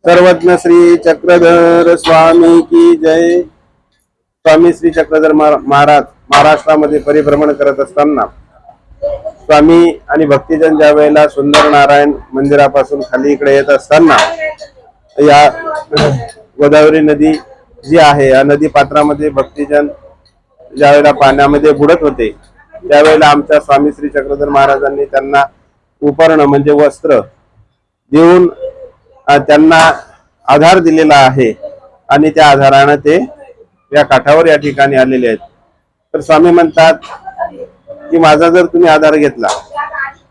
सर्वज्ञ श्री चक्रधर स्वामी की जय। स्वामी श्री चक्रधर महाराज महाराष्ट्रामध्ये परिभ्रमण करत असताना स्वामी आणि भक्तिजन ज्या वेळेला सुंदर नारायण मंदिरापासून खाली इकडे येत असताना या गोदावरी नदी जी आहे या नदी पात्रामध्ये भक्तिजन ज्या वेळेला पाण्यामध्ये बुडत होते त्यावेळेला आमच्या स्वामी श्री चक्रधर महाराजांनी त्यांना उपर्ण म्हणजे वस्त्र देऊन त्यांना आधार दिलेला आहे आणि त्या आधाराने ते या काठावर या ठिकाणी आलेले आहेत। तर स्वामी म्हणतात की माझा जर तुम्ही आधार घेतला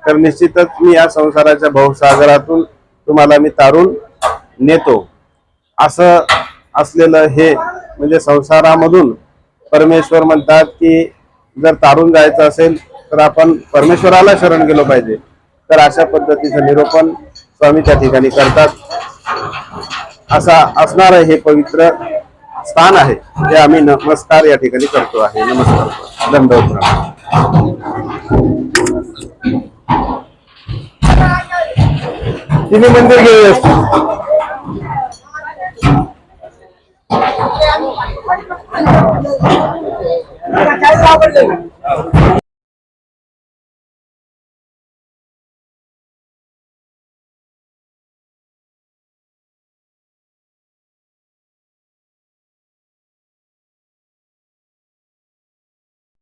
तर निश्चितच मी या संसाराच्या भवसागरातून तुम्हाला मी तारून नेतो। असं असलेलं हे म्हणजे संसारामधून परमेश्वर म्हणतात की जर तारून जायचं असेल तर आपण परमेश्वराला शरण गेलो पाहिजे। तर अशा पद्धतीचं निरूपण स्वामी त्या ठिकाणी करतात। असा असणारं हे पवित्र स्थान आहे जे आम्ही नमस्कार या ठिकाणी करतो आहे। नमस्कार, दंडवत प्रणाम। तिन्ही मंदिर गेले असते।